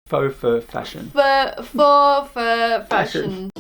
faux fur fashion. Faux fashion.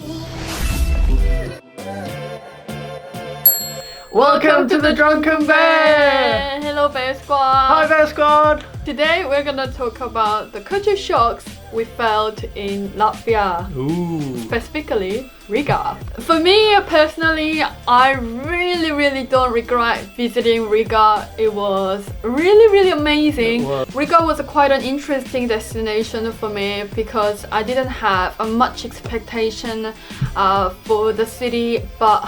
Welcome to the Drunken Bear! Hello Bear Squad! Hi Bear Squad! Today we're gonna talk about the culture shocks we felt in Latvia. Ooh. Specifically, Riga. For me personally, I really don't regret visiting Riga. It was really amazing. Riga was quite an interesting destination for me because I didn't have much expectation for the city, but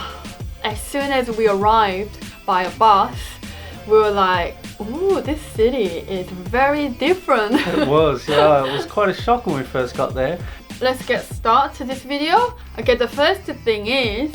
as soon as we arrived by a bus, we were like, ooh, this city is very different. It was, yeah. It was quite a shock when we first got there. Let's get started to this video. Okay, the first thing is...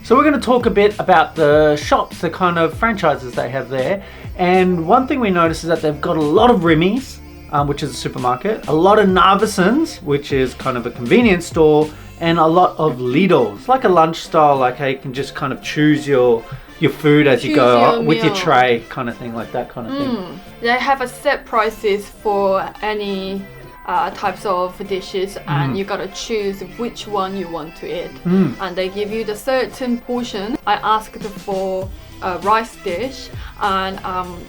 So we're going to talk a bit about the shops, the kind of franchises they have there. And one thing we noticed is that they've got a lot of RIMIs, which is a supermarket, a lot of NARVESENs, which is kind of a convenience store, and a lot of LIDOs, like a lunch style, like how you can just kind of choose your food as you go with your tray, kind of thing, like that kind of thing. They have a set prices for any types of dishes, and you gotta choose which one you want to eat. And they give you the certain portion. I asked for a rice dish, and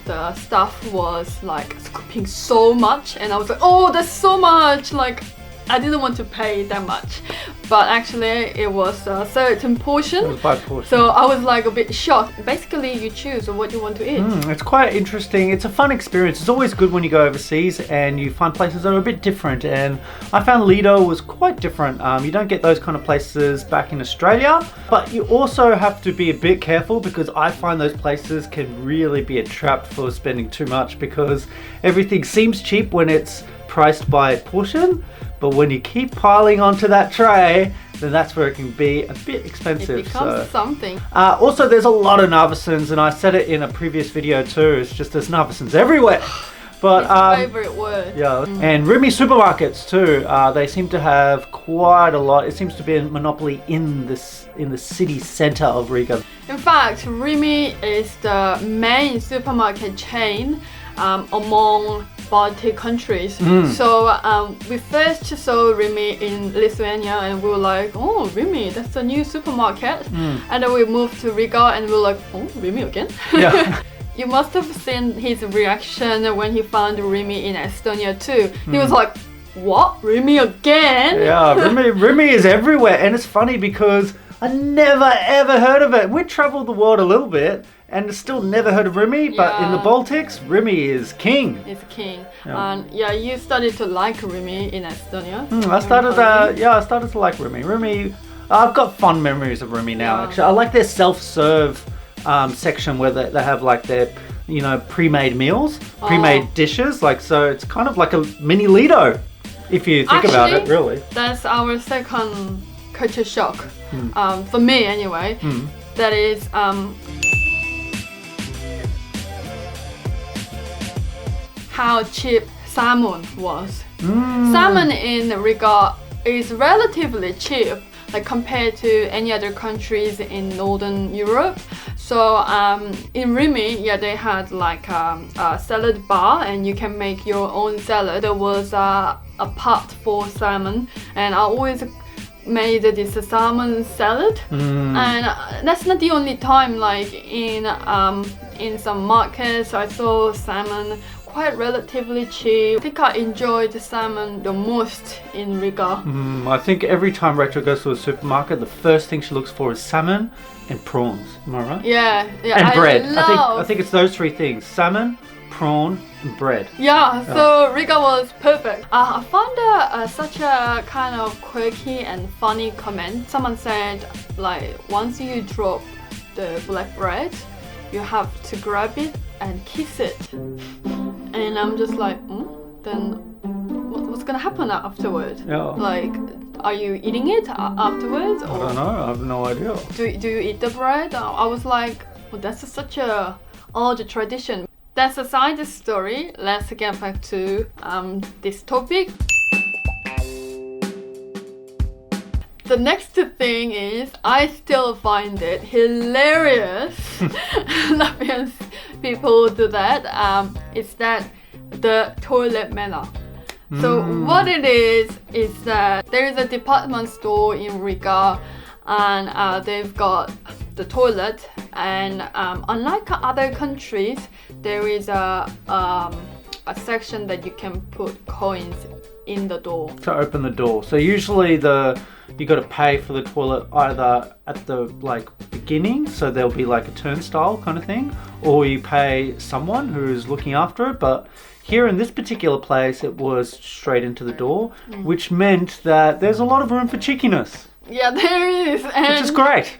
the staff was like scooping so much, and I was like, oh, that's so much, like I didn't want to pay that much, but actually it was a certain portion. It was by portion. So I was like a bit shocked. Basically, you choose what you want to eat. It's quite interesting. It's a fun experience. It's always good when you go overseas and you find places that are a bit different. And I found LIDO was quite different. You don't get those kind of places back in Australia, but you also have to be a bit careful because I find those places can really be a trap for spending too much because everything seems cheap when it's priced by portion. But when you keep piling onto that tray, then that's where it can be a bit expensive. It becomes something. Also, there's a lot of NARVESENs, and I said it in a previous video too. It's just there's NARVESENs everywhere. But it's my favorite word. Yeah, and RIMI supermarkets too. They seem to have quite a lot. It seems to be a monopoly in the city center of Riga. In fact, RIMI is the main supermarket chain among Baltic countries. So we first saw RIMI in Lithuania, and we were like, oh, RIMI, that's a new supermarket. And then we moved to Riga, and we were like, oh, RIMI again? Yeah. You must have seen his reaction when he found RIMI in Estonia too. He was like, what? RIMI again? Yeah, RIMI is everywhere, and it's funny because I never ever heard of it. We traveled the world a little bit and still never heard of RIMI, but in the Baltics, RIMI is king. It's king. And you started to like RIMI in Estonia. I started to like RIMI. RIMI, I've got fond memories of RIMI now. Actually, I like their self-serve section where they have like their, pre-made meals, pre-made dishes. Like, so it's kind of like a mini LIDO, if you think about it, really. That's our second culture shock, for me anyway. That is how cheap salmon was. Salmon in Riga is relatively cheap, like compared to any other countries in Northern Europe. So in RIMI, they had like a salad bar, and you can make your own salad. There was a pot for salmon, and I always made this salmon salad. And that's not the only time. Like in some markets, I saw salmon quite relatively cheap. I think I enjoyed the salmon the most in Riga. I think every time Rachel goes to a supermarket, the first thing she looks for is salmon and prawns. Am I right? Yeah. And bread. I think it's those three things: salmon, prawn, and bread. Yeah. So Riga was perfect. I found such a kind of quirky and funny comment. Someone said, like, once you drop the black bread, you have to grab it and kiss it. And I'm just like, then what's gonna happen afterwards? Like, are you eating it afterwards? Or I don't know, I have no idea. Do you eat the bread? I was like, well, that's such a odd tradition. That's a side story. Let's get back to this topic. The next thing is, I still find it hilarious. Latvians people do that. It's that the toilet manner. So what it is that there is a department store in Riga, and they've got the toilet, and unlike other countries, there is a section that you can put coins in the door to open the door. So usually you got to pay for the toilet either at the like beginning, so there'll be like a turnstile kind of thing, or you pay someone who's looking after it. But here in this particular place, it was straight into the door, which meant that there's a lot of room for cheekiness. Yeah, there is, which is great.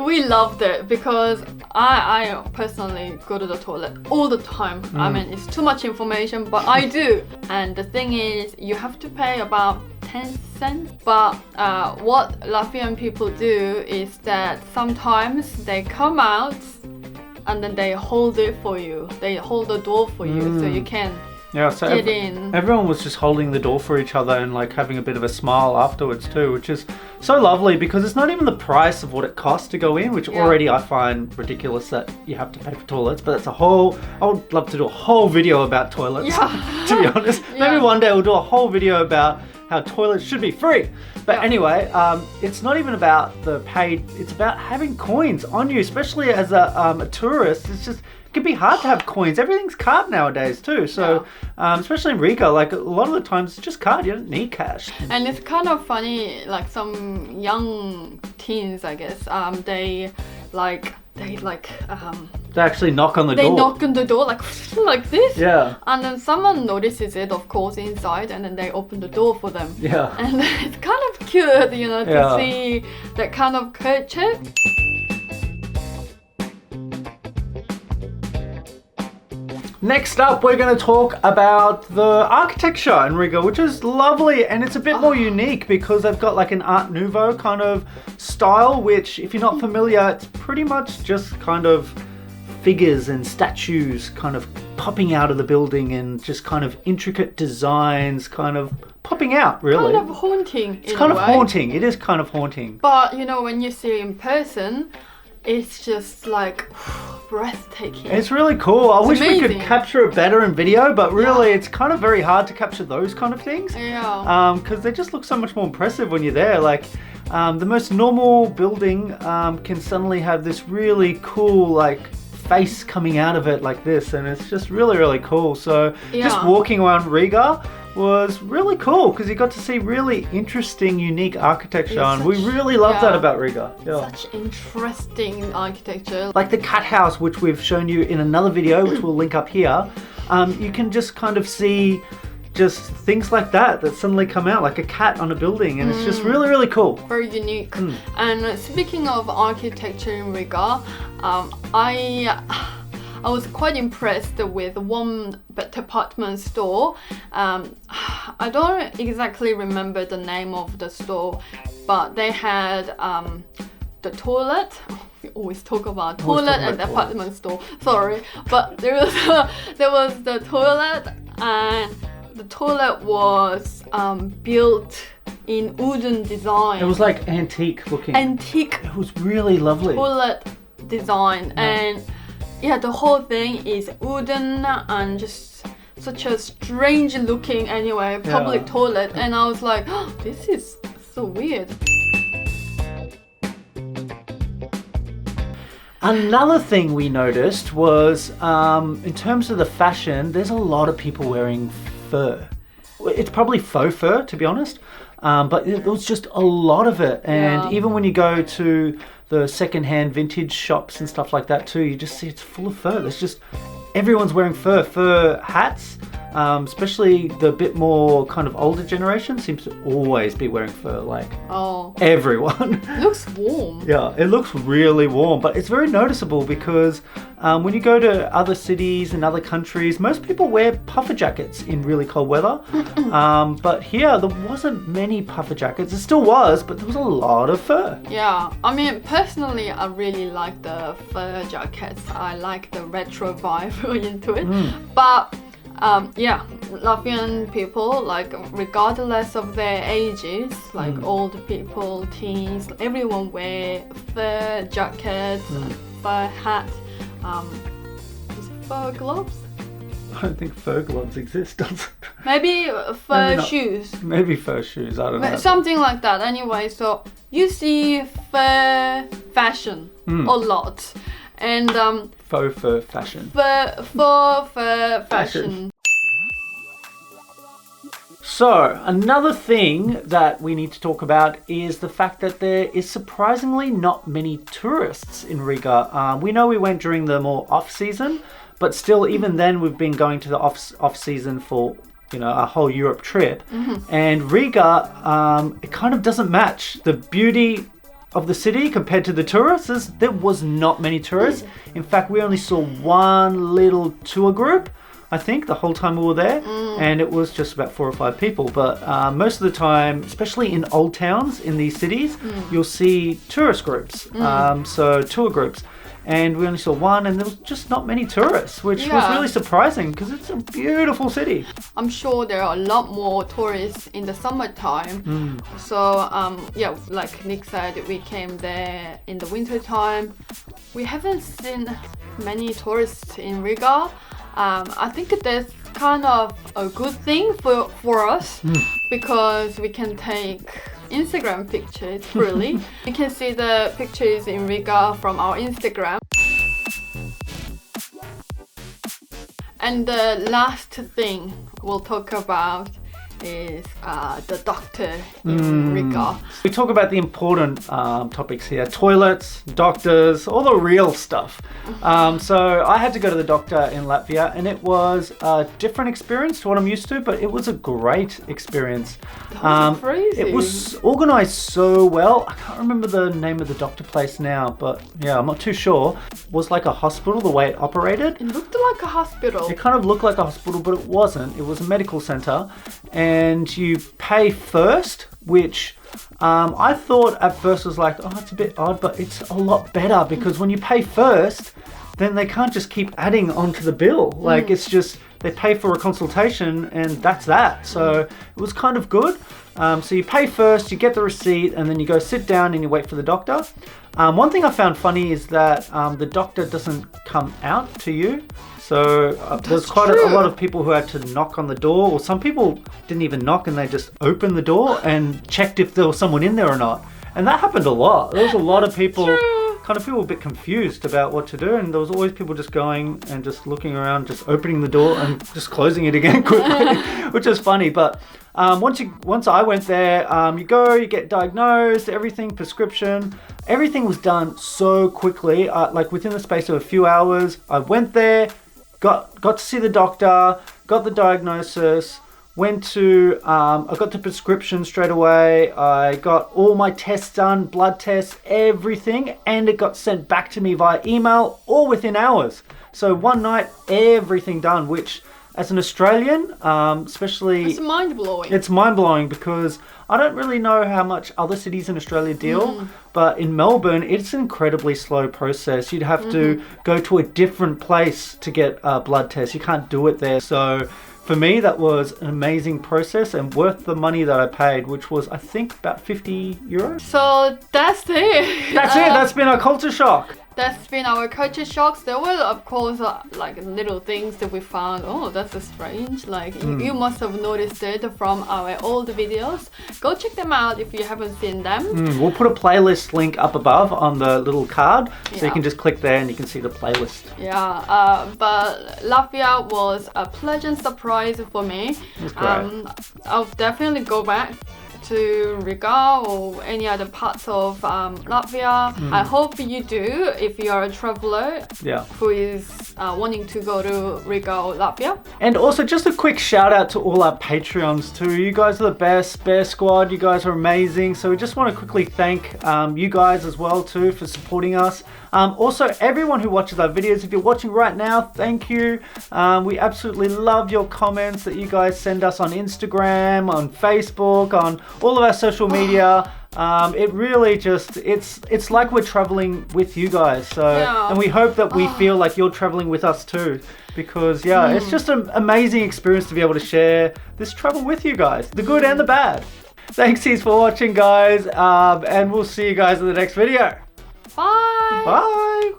We loved it because I personally go to the toilet all the time. I mean, it's too much information, but I do. And the thing is, you have to pay about 10 cents. But what Latvian people do is that sometimes they come out and then they hold it for you. They hold the door for you so you can so get in. Everyone was just holding the door for each other and like having a bit of a smile afterwards too, which is so lovely because it's not even the price of what it costs to go in, which already I find ridiculous that you have to pay for toilets. But I would love to do a whole video about toilets, to be honest. Maybe one day we'll do a whole video about how toilets should be free. But anyway, it's not even about the paid, it's about having coins on you, especially as a tourist. It can be hard to have coins. Everything's card nowadays too. So especially in Riga, like a lot of the times it's just card. You don't need cash. And it's kind of funny, like some young teens, I guess, they actually knock on the door. They knock on the door like this. Yeah. And then someone notices it, of course, inside, and then they open the door for them. Yeah. And it's kind of cute, to see that kind of culture. Next up, we're going to talk about the architecture in Riga, which is lovely, and it's a bit more unique because they've got like an Art Nouveau kind of style, which if you're not familiar, it's pretty much just kind of figures and statues kind of popping out of the building and just kind of intricate designs kind of popping out, really. Kind of haunting. It's kind of haunting. It is kind of haunting. But when you see it in person, it's just like breathtaking. It's really cool. I wish we could capture it better in video, but really it's kind of very hard to capture those kind of things. Yeah. Because they just look so much more impressive when you're there. Like the most normal building can suddenly have this really cool like face coming out of it like this, and it's just really, really cool. So just walking around Riga was really cool because you got to see really interesting, unique architecture, and we really love that about Riga. Such interesting architecture. Like the cat house, which we've shown you in another video, which we'll link up here. You can just kind of see just things like that suddenly come out, like a cat on a building, and it's just really, really cool. Very unique. And speaking of architecture in Riga, I was quite impressed with one department store. I don't exactly remember the name of the store, but they had the toilet. We always talk about toilet and department store. Sorry, but there was the toilet, and the toilet was built in wooden design. It was like antique looking. Antique. It was really lovely. Toilet design, and the whole thing is wooden and just such a strange looking public toilet, and I was like, oh, this is so weird. Another thing we noticed was in terms of the fashion, there's a lot of people wearing fur. It's probably faux fur, to be honest, but it was just a lot of it. And even when you go to the second-hand vintage shops and stuff like that too, you just see it's full of fur. There's just everyone's wearing fur hats, especially the bit more kind of older generation seems to always be wearing fur, like everyone. It looks warm. Yeah, it looks really warm, but it's very noticeable because when you go to other cities and other countries, most people wear puffer jackets in really cold weather. But here, there wasn't many puffer jackets. It still was, but there was a lot of fur. Yeah, I mean, personally, I really like the fur jackets. I like the retro vibe into it. But Latvian people, like regardless of their ages, like old people, teens, everyone wear fur jackets, fur hat, is it fur gloves? I don't think fur gloves exist, does it? Maybe fur shoes. Maybe fur shoes, I don't know. Something like that. Anyway, so you see fur fashion a lot. And faux fur fashion. Fur fashion. So, another thing that we need to talk about is the fact that there is surprisingly not many tourists in Riga. We know we went during the more off-season, but still, even then, we've been going to the off-season for, you know, a whole Europe trip. And Riga, it kind of doesn't match the beauty of the city compared to the tourists. There was not many tourists. In fact, we only saw one little tour group, I think, the whole time we were there, and it was just about 4 or 5 people. But most of the time, especially in old towns in these cities, you'll see tourist groups, so tour groups. And we only saw one, and there was just not many tourists, which was really surprising because it's a beautiful city. I'm sure there are a lot more tourists in the summertime. So yeah, like Nick said, we came there in the winter time. We haven't seen many tourists in Riga. I think that's kind of a good thing for us because we can take Instagram pictures freely. You can see the pictures in Riga from our Instagram. And the last thing we'll talk about is the doctor in Riga. We talk about the important topics here: toilets, doctors, all the real stuff. So I had to go to the doctor in Latvia, and it was a different experience to what I'm used to, but it was a great experience. That was crazy. It was organized so well. I can't remember the name of the doctor place now, but yeah, I'm not too sure. It was like a hospital the way it operated. It looked like a hospital. It kind of looked like a hospital, but it wasn't. It was a medical center. And you pay first, which I thought at first was like, oh, it's a bit odd, but it's a lot better because when you pay first, then they can't just keep adding onto the bill. Like it's just, they pay for a consultation and that's that. So it was kind of good. So you pay first, you get the receipt, and then you go sit down and you wait for the doctor. One thing I found funny is that the doctor doesn't come out to you. So there's quite a lot of people who had to knock on the door, or some people didn't even knock and they just opened the door and checked if there was someone in there or not. And that happened a lot. There was a lot of people, kind of people a bit confused about what to do, and there was always people just going and just looking around, just opening the door and just closing it again quickly, which is funny. But once I went there, you go, you get diagnosed, everything, prescription, everything was done so quickly, like within the space of a few hours. I went there, got to see the doctor, got the diagnosis, I got the prescription straight away. I got all my tests done, blood tests, everything, and it got sent back to me via email, all within hours. So one night, everything done, which as an Australian, especially... It's mind-blowing. It's mind-blowing because I don't really know how much other cities in Australia deal, but in Melbourne, it's an incredibly slow process. You'd have to go to a different place to get a blood test. You can't do it there. So for me, that was an amazing process and worth the money that I paid, which was, I think, about 50 euros. So that's it. That's it. That's been our culture shock. That's been our culture shocks. There were, of course, like little things that we found. Oh, that's strange. Like you must have noticed it from our old videos. Go check them out if you haven't seen them. We'll put a playlist link up above on the little card, so you can just click there and you can see the playlist. Yeah, but Latvia was a pleasant surprise for me. It was great. I'll definitely go back to Riga or any other parts of Latvia. I hope you do if you are a traveler who is wanting to go to Riga or Latvia. And also just a quick shout out to all our Patreons too. You guys are the best, Bear Squad. You guys are amazing. So we just want to quickly thank you guys as well too for supporting us. Also, everyone who watches our videos, if you're watching right now, thank you. We absolutely love your comments that you guys send us on Instagram, on Facebook, on all of our social media. It really just, it's like we're traveling with you guys. So, and we hope that we feel like you're traveling with us too. Because it's just an amazing experience to be able to share this travel with you guys, the good and the bad. Thanks heaps for watching, guys. And we'll see you guys in the next video. Bye. Bye.